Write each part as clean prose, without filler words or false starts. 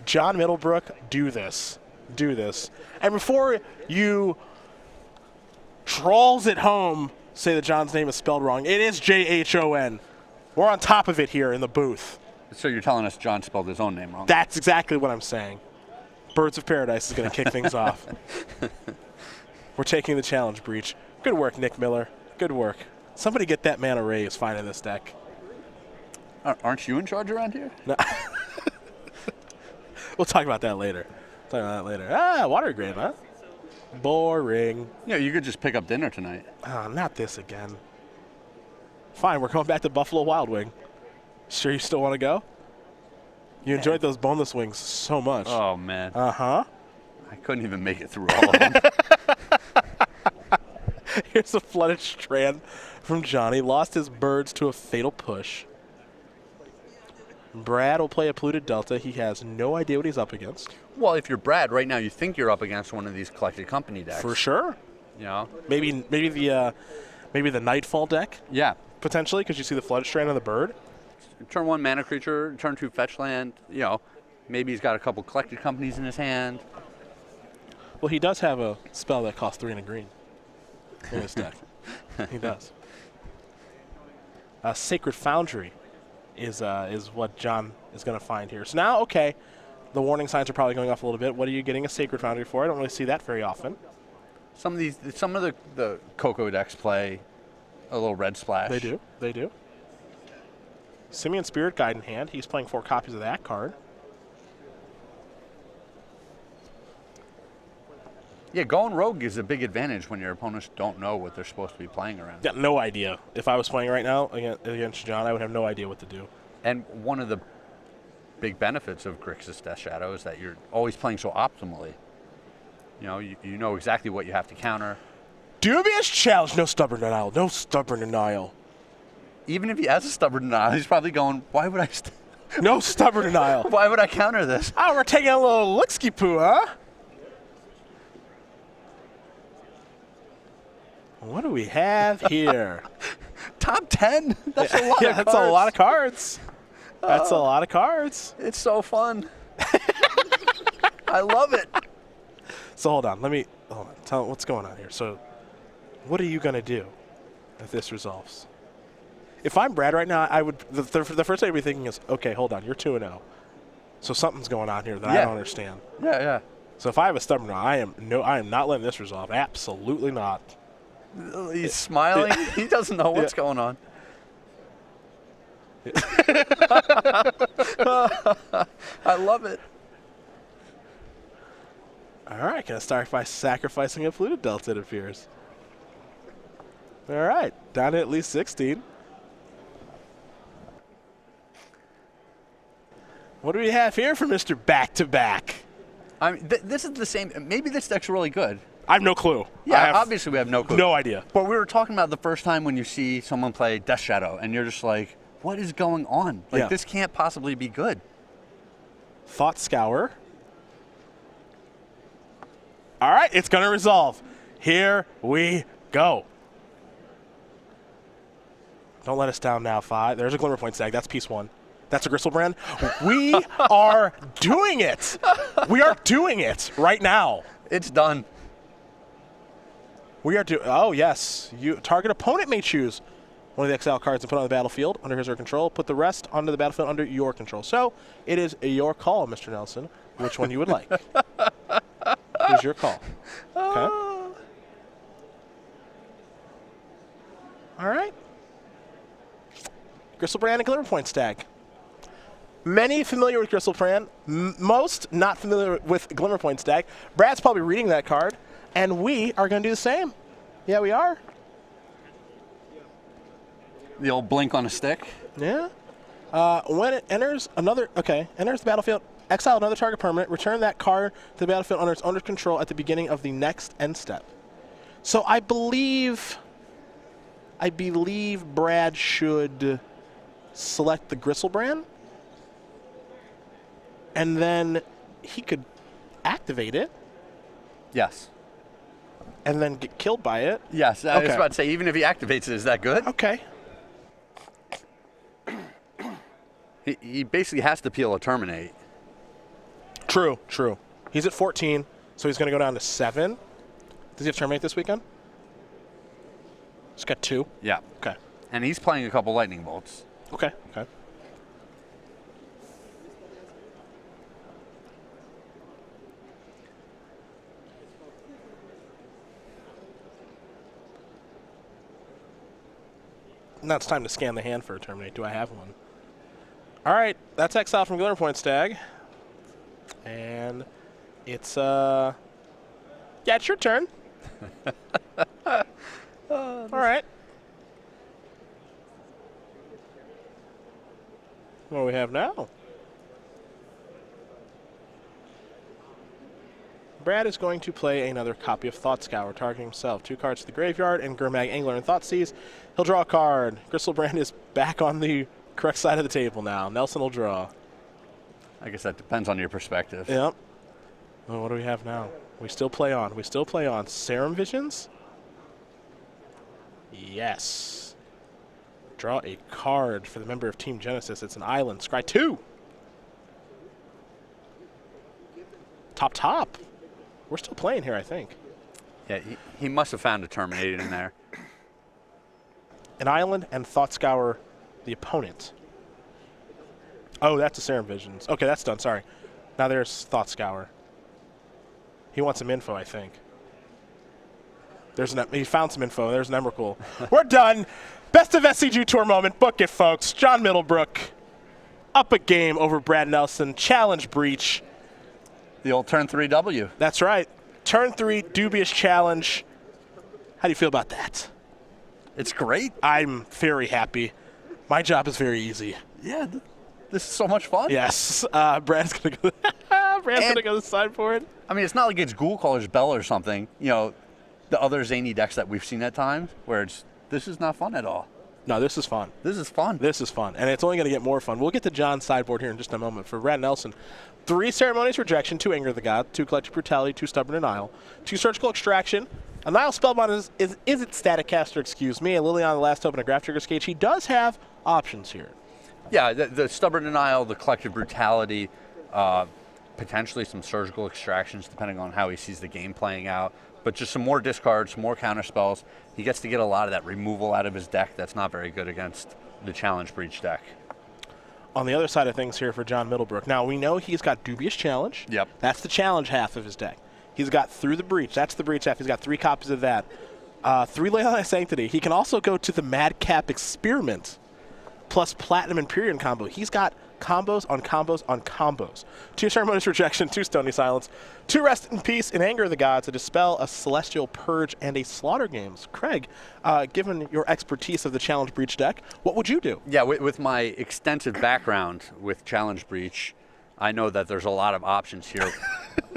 Jhon Middlebrook, do this. Do this. And before you trolls at home say that John's name is spelled wrong, it is Jhon. We're on top of it here in the booth. So you're telling us Jhon spelled his own name wrong? That's exactly what I'm saying. Birds of Paradise is going to kick things off. We're taking the challenge, Breach. Good work, Nick Miller. Good work. Somebody get that man a raise finding this deck. Aren't you in charge around here? No. We'll talk about that later. Water grave, huh? Boring. Yeah, you could just pick up dinner tonight. Oh, not this again. Fine, we're going back to Buffalo Wild Wing. Sure you still want to go? You enjoyed those boneless wings so much. Oh, man. Uh-huh. I couldn't even make it through all of them. Here's a flooded strand from Johnny. Lost his birds to a fatal push. Brad will play a polluted Delta. He has no idea what he's up against. Well, if you're Brad, right now you think you're up against one of these collected company decks. For sure. You know? Maybe the Nightfall deck. Yeah. Potentially, because you see the flooded strand on the bird. Turn 1 mana creature, turn 2 fetch land. You know, maybe he's got a couple collected companies in his hand. Well, he does have a spell that costs 3 and a green in his deck. He does. Sacred Foundry is what Jhon is going to find here. So now, okay, the warning signs are probably going off a little bit. What are you getting a Sacred Foundry for? I don't really see that very often. Some of the Coco decks play a little red splash. They do. They do. Simian Spirit Guide in hand. He's playing 4 copies of that card. Yeah, going rogue is a big advantage when your opponents don't know what they're supposed to be playing around. Got no idea. If I was playing right now against Jhon, I would have no idea what to do. And one of the big benefits of Grixis Death Shadow is that you're always playing so optimally. You know, you know exactly what you have to counter. Dubious challenge. No stubborn denial. No stubborn denial. Even if he has a stubborn denial, he's probably going, why would I... No stubborn denial. Why would I counter this? Oh, we're taking a little licksky-poo, huh? What do we have here? Top 10? That's a lot of cards. That's a lot of cards. That's a lot of cards. It's so fun. I love it. So hold on. Tell me what's going on here. So what are you going to do if this resolves? If I'm Brad right now, I would the first thing I'd be thinking is, okay, hold on, you're 2-0. So something's going on here that I don't understand. Yeah. So if I have a stubborn, I am not letting this resolve. Absolutely not. He's smiling. He doesn't know what's going on. I love it. All right, gonna start by sacrificing a polluted Delta, it appears. All right, down to at least 16. What do we have here for Mr. Back-to-Back? I mean, this is the same. Maybe this deck's really good. I have no clue. Yeah, obviously we have no clue. No idea. But we were talking about the first time when you see someone play Death Shadow, and you're just like, what is going on? Like, this can't possibly be good. Thought Scour. All right, it's going to resolve. Here we go. Don't let us down now, 5. There's a Glimmer Point Stag. That's piece 1. That's a Gristlebrand. We are doing it. We are doing it right now. It's done. We are doing. Oh yes, target opponent may choose one of the exile cards and put it on the battlefield under his or her control. Put the rest onto the battlefield under your control. So it is your call, Mr. Nelson, which one you would like. Here's your call. Okay. All right. Gristlebrand and Glimmer Point Stag. Many familiar with Gristlebrand, most not familiar with Glimmer Point Stag. Brad's probably reading that card, and we are going to do the same. Yeah, we are. The old blink on a stick. Yeah. When it enters enters the battlefield, exile another target permanent, return that card to the battlefield under its owner's control at the beginning of the next end step. So I believe Brad should select the Gristlebrand, and then he could activate it. Yes. And then get killed by it. Yes, I was about to say, even if he activates it, is that good? Okay. He basically has to peel a Terminate. True, true. He's at 14, so he's going to go down to 7. Does he have tournament this weekend? He's got 2. Yeah. Okay. And he's playing a couple lightning bolts. Okay. Okay. Now it's time to scan the hand for a terminate. Do I have one? All right, that's Exile from Glitter Point Stag. And it's, yeah, it's your turn. All right. What do we have now? Brad is going to play another copy of Thought Scour, targeting himself. 2 cards to the graveyard, and Gurmag, Angler, and Thoughtseize. He'll draw a card. Gristlebrand is back on the correct side of the table now. Nelson will draw. I guess that depends on your perspective. Yep. Well, what do we have now? We still play on. We still play on. Serum Visions? Yes. Draw a card for the member of Team Genesis. It's an island. Scry 2. Top. We're still playing here, I think. Yeah, he must have found a Terminator in there. An island and Thought Scour the opponent. Oh, that's a Serum Visions. Okay, that's done. Sorry. Now there's Thought Scour. He wants some info, I think. He found some info. There's an Emrakul. We're done. Best of SCG Tour moment. Book it, folks. Jhon Middlebrook up a game over Brad Nelson. Challenge breach. The old turn 3 W. That's right. Turn 3, dubious challenge. How do you feel about that? It's great. I'm very happy. My job is very easy. Yeah, this is so much fun. Yes. Brad's going to go. Brad's going to go to the sideboard. I mean, it's not like it's Ghoul Caller's Bell or something. You know, the other zany decks that we've seen at times where this is not fun at all. No, this is fun. This is fun. This is fun. And it's only going to get more fun. We'll get to John's sideboard here in just a moment. For Brad Nelson, 3 Ceremonious Rejection, 2 Anger of the God, 2 Collective Brutality, 2 Stubborn Denial, 2 Surgical Extraction. A Nile Spellbind isn't Static Caster, excuse me. A Liliana, the Last Hope, and a Graph Trigger Skate. He does have options here. Yeah, the Stubborn Denial, the Collective Brutality, potentially some Surgical Extractions depending on how he sees the game playing out. But just some more discards, some more counter spells. He gets to get a lot of that removal out of his deck that's not very good against the Challenge Breach deck. On the other side of things here for Jhon Middlebrook. Now, we know he's got Dubious Challenge. Yep. That's the challenge half of his deck. He's got Through the Breach. That's the breach half. He's got 3 copies of that. 3 Leyline Sanctity. He can also go to the Madcap Experiment plus Platinum Empyrean combo. He's got combos on combos on combos. 2 Ceremonious Rejection, 2 Stony Silence, 2 Rest in Peace, an Anger of the Gods, a Dispel, a Celestial Purge, and a Slaughter Games. Craig, given your expertise of the Challenge Breach deck, what would you do? Yeah, with my extensive background with Challenge Breach, I know that there's a lot of options here.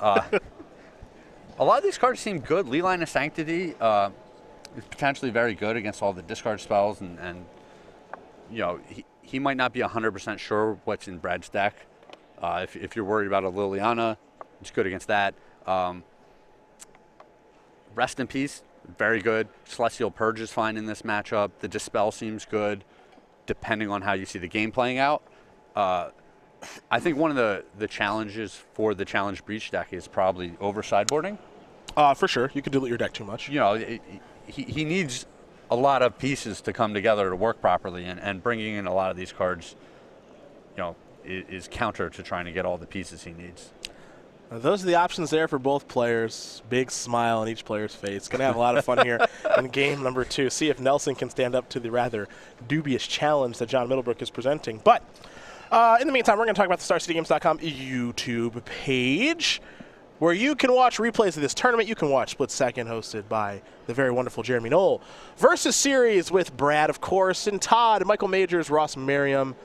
A lot of these cards seem good. Leyline of Sanctity is potentially very good against all the discard spells, and you know, he might not be 100% sure what's in Brad's deck. If you're worried about a Liliana, it's good against that. Rest in Peace, very good. Celestial Purge is fine in this matchup. The Dispel seems good, depending on how you see the game playing out. I think one of the challenges for the Challenge Breach deck is probably over sideboarding. For sure. You can dilute your deck too much. You know, he needs a lot of pieces to come together to work properly, and bringing in a lot of these cards, you know, is counter to trying to get all the pieces he needs. Those are the options there for both players. Big smile on each player's face. Going to have a lot of fun here in game number 2. See if Nelson can stand up to the rather dubious challenge that Jhon Middlebrook is presenting. But in the meantime, we're going to talk about the StarCityGames.com YouTube page, where you can watch replays of this tournament. You can watch Split Second, hosted by the very wonderful Jeremy Knoll, versus series with Brad, of course, and Todd, Michael Majors, Ross Merriam,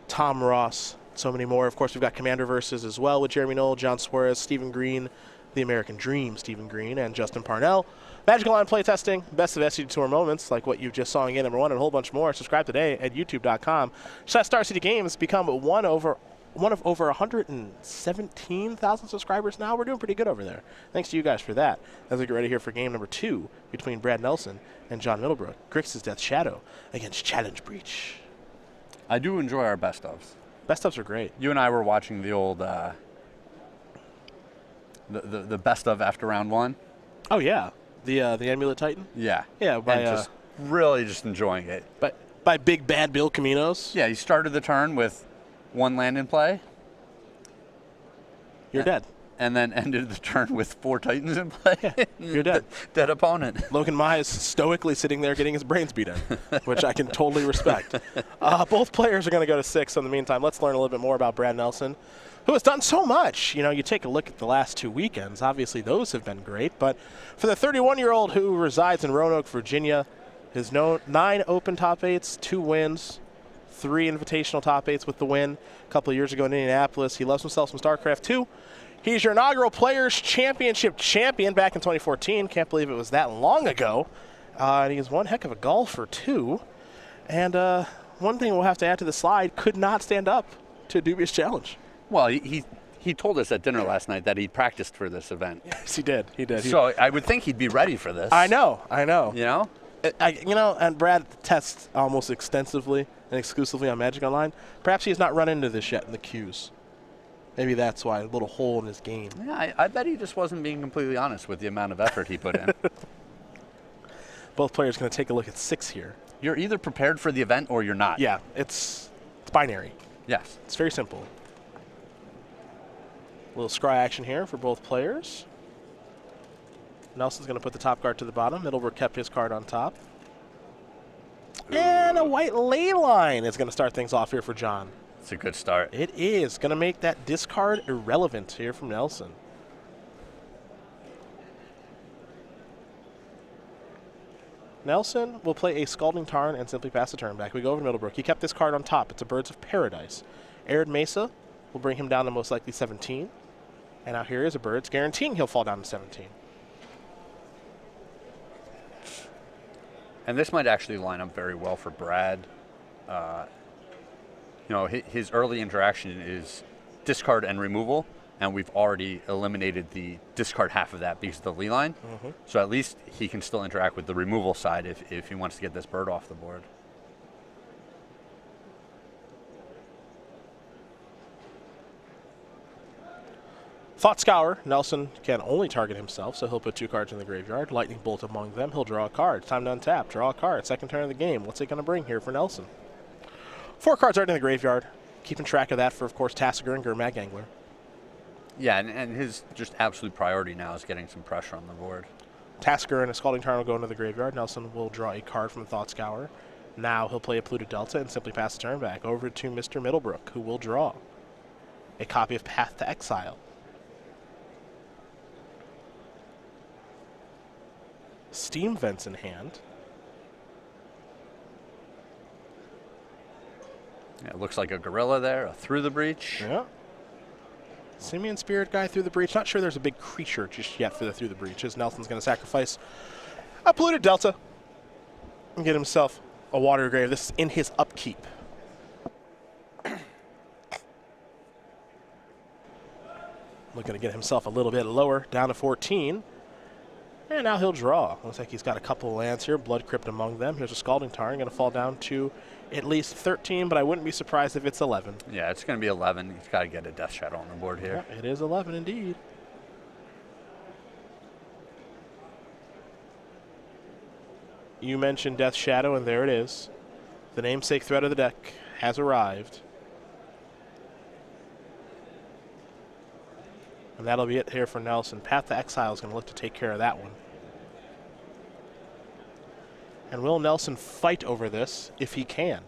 Tom Ross, so many more. Of course, we've got Commander Versus as well with Jeremy Knoll, John Suarez, Stephen Green, The American Dream, Stephen Green, and Justin Parnell. Magical Line playtesting, best of SCG Tour moments, like what you just saw in game number 1, and a whole bunch more. Subscribe today at youtube.com. Let Star City Games become one of over 117,000 subscribers now. We're doing pretty good over there. Thanks to you guys for that. As we get ready here for game number 2 between Brad Nelson and Jhon Middlebrook. Grixis Death Shadow against Challenge Breach. I do enjoy our best ofs. Best ofs are great. You and I were watching the old the best of after round 1. Oh yeah, the Amulet Titan. Yeah. Yeah, by And just really just enjoying it. by Big Bad Bill Caminos. Yeah, he started the turn with 1 land in play. You're dead. And then ended the turn with 4 Titans in play. Yeah, you're dead. Dead opponent. Logan Mai is stoically sitting there getting his brains beat in, which I can totally respect. Both players are going to go to 6. So in the meantime, let's learn a little bit more about Brad Nelson, who has done so much. You know, you take a look at the last 2 weekends. Obviously, those have been great. But for the 31-year-old who resides in Roanoke, Virginia, his 9 open top 8s, 2 wins, 3 invitational top 8s with the win a couple of years ago in Indianapolis. He loves himself some StarCraft 2. He's your inaugural Players Championship champion back in 2014. Can't believe it was that long ago. And he's one heck of a golfer, too. And one thing we'll have to add to the slide, could not stand up to a dubious challenge. Well, he told us at dinner last night that he practiced for this event. Yes, he did. He did. So I would think he'd be ready for this. I know. You know? And Brad tests almost extensively and exclusively on Magic Online. Perhaps he has not run into this yet in the queues. Maybe that's why, a little hole in his game. Yeah, I bet he just wasn't being completely honest with the amount of effort he put in. Both players going to take a look at 6 here. You're either prepared for the event or you're not. Yeah, it's binary. Yes. It's very simple. A little scry action here for both players. Nelson's going to put the top card to the bottom. Middlebrook kept his card on top. And a white ley line is going to start things off here for Jhon. It's a good start. It is going to make that discard irrelevant here from Nelson. Nelson will play a Scalding Tarn and simply pass the turn back. We go over to Middlebrook. He kept this card on top. It's a Birds of Paradise. Arid Mesa will bring him down to most likely 17. And now here is a Birds, guaranteeing he'll fall down to 17. And this might actually line up very well for Brad. You know, his early interaction is discard and removal, and we've already eliminated the discard half of that because of the ley line. Mm-hmm. So at least he can still interact with the removal side if he wants to get this bird off the board. Thought Scour, Nelson can only target himself, so he'll put 2 cards in the graveyard. Lightning Bolt among them. He'll draw a card. Time to untap. Draw a card. Second turn of the game. What's it going to bring here for Nelson? 4 cards already in the graveyard. Keeping track of that for, of course, Tasigur and Gurmag Angler. Yeah, and his just absolute priority now is getting some pressure on the board. Tasigur and a Scalding Tarn will go into the graveyard. Nelson will draw a card from the Thought Scour. Now he'll play a Polluted Delta and simply pass the turn back over to Mr. Middlebrook, who will draw a copy of Path to Exile. Steam Vents in hand. Yeah, it looks like a gorilla there, a Through the Breach. Yeah. Simian Spirit Guy through the breach. Not sure there's a big creature just yet for the through the breach, as Nelson's going to sacrifice a Polluted Delta and get himself a Water Grave. This is in his upkeep. Looking to get himself a little bit lower, down to 14. And now he'll draw. Looks like he's got a couple of lands here. Blood Crypt among them. Here's a Scalding Tarn. Going to fall down to at least 13, but I wouldn't be surprised if it's 11. Yeah, it's going to be 11. He's got to get a Death Shadow on the board here. Yeah, it is 11 indeed. You mentioned Death Shadow, and there it is. The namesake threat of the deck has arrived. And that'll be it here for Nelson. Path to Exile is going to look to take care of that one. And will Nelson fight over this if he can?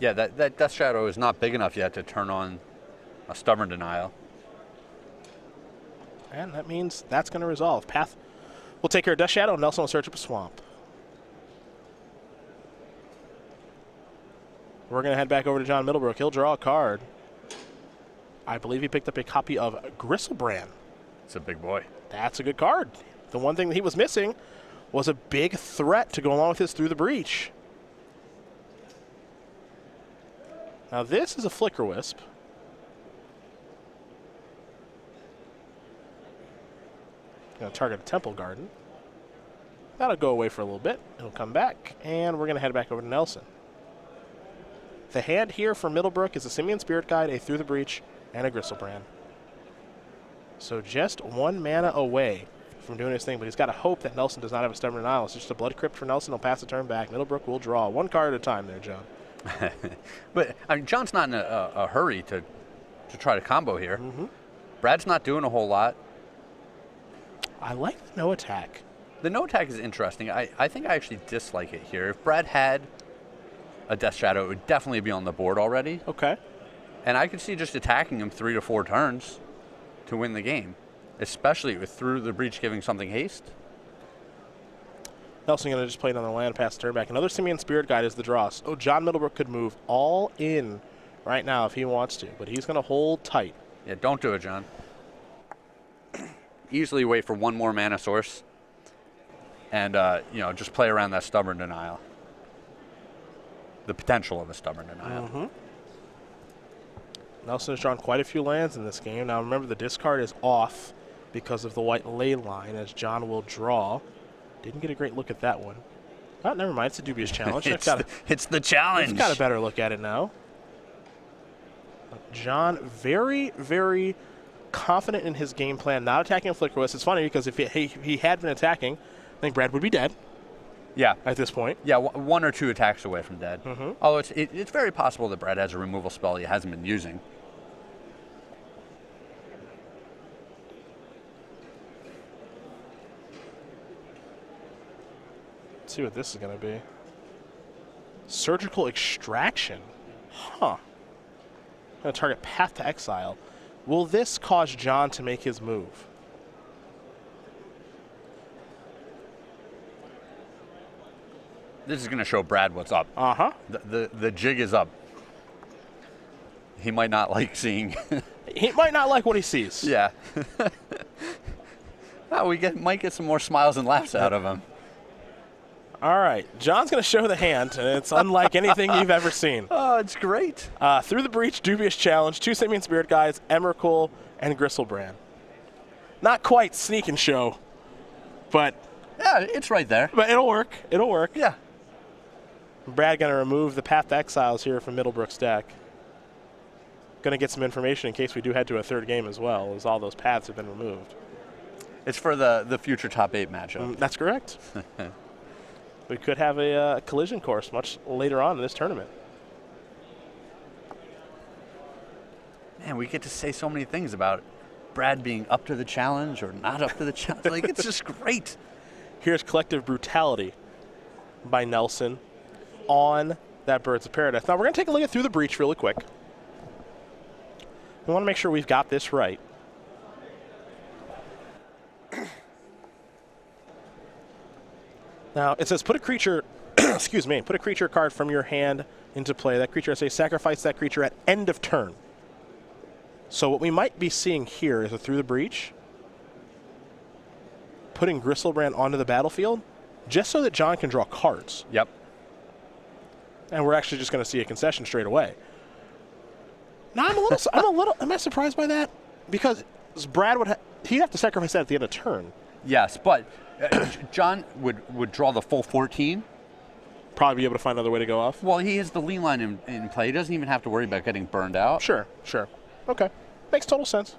Yeah, that Death Shadow is not big enough yet to turn on a Stubborn Denial. And that means that's going to resolve. Path will take care of Death Shadow, and Nelson will search up a swamp. We're going to head back over to Jhon Middlebrook. He'll draw a card. I believe he picked up a copy of Gristlebrand. It's a big boy. That's a good card. The one thing that he was missing was a big threat to go along with his Through the Breach. Now this is a Flicker Wisp. Going to target a Temple Garden. That'll go away for a little bit. It'll come back, and we're going to head back over to Nelson. The hand here for Middlebrook is a Simian Spirit Guide, a Through the Breach, and a Gristlebrand. So just 1 mana away from doing his thing, but he's got to hope that Nelson does not have a Stubborn Denial. It's just a Blood Crypt for Nelson. He'll pass the turn back. Middlebrook will draw 1 card at a time there, Jhon. But I mean, John's not in a hurry to try to combo here. Brad's not doing a whole lot. I like the no attack. The no attack is interesting. I think I actually dislike it here. If Brad had a Death Shadow, it would definitely be on the board already. Okay. And I could see just attacking him 3 to 4 turns to win the game, especially with Through the Breach giving something haste. Nelson going to just play another land, pass the turn back. Another Simian Spirit Guide is the draw. So Jhon Middlebrook could move all in right now if he wants to, but he's going to hold tight. Yeah, don't do it, Jhon. Easily wait for 1 more mana source and, just play around that Stubborn Denial. The potential of a Stubborn Denial. Nelson has drawn quite a few lands in this game. Now remember, the discard is off because of the white ley line, as Jhon will draw. Didn't get a great look at that one. Oh, never mind. It's a dubious challenge. It's the challenge. I've got a better look at it now. Jhon, very, very confident in his game plan, not attacking Flickerless. It's funny because if he had been attacking, I think Brad would be dead. Yeah. At this point. Yeah, 1 or 2 attacks away from dead. Although it's very possible that Brad has a removal spell he hasn't been using. Let's see what this is going to be. Surgical Extraction. Huh. Going to target Path to Exile. Will this cause Jhon to make his move? This is going to show Brad what's up. The jig is up. He might not like seeing. He might not like what he sees. Yeah. We might get some more smiles and laughs out of him. All right. John's going to show the hand, and it's unlike anything you've ever seen. Oh, it's great. Through the Breach, Dubious Challenge, 2 Simian Spirit Guides, Emrakul, and Gristlebrand. Not quite Sneak and Show, but... Yeah, it's right there. But it'll work. It'll work. Yeah. Brad going to remove the Path to Exiles here from Middlebrook's deck. Going to get some information in case we do head to a 3rd game as well, as all those paths have been removed. It's for the future top 8 matchup. That's correct. We could have a collision course much later on in this tournament. Man, we get to say so many things about Brad being up to the challenge or not up to the challenge. Like, it's just great. Here's Collective Brutality by Nelson on that Birds of Paradise. Now, we're going to take a look at Through the Breach really quick. We want to make sure we've got this right. Now, it says put a creature, excuse me, put a creature card from your hand into play. That creature, I say, sacrifice that creature at end of turn. So what we might be seeing here is a Through the Breach, putting Gristlebrand onto the battlefield, just so that Jhon can draw cards. Yep. And we're actually just going to see a concession straight away. Now, am I surprised by that? Because Brad he'd have to sacrifice that at the end of turn. Yes, but Jhon would draw the full 14. Probably be able to find another way to go off. Well, he has the lean line in play. He doesn't even have to worry about getting burned out. Sure. Okay. Makes total sense.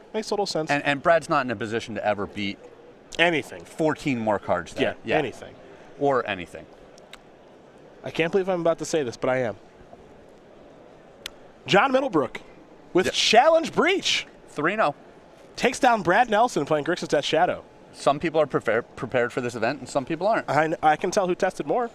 And Brad's not in a position to ever beat anything. 14 more cards there. Yeah, anything. Or anything. I can't believe I'm about to say this, but I am. Jhon Middlebrook with Challenge Breach. 3-0. Takes down Brad Nelson playing Grixis Death Shadow. Some people are prepared for this event, and some people aren't. I can tell who tested more.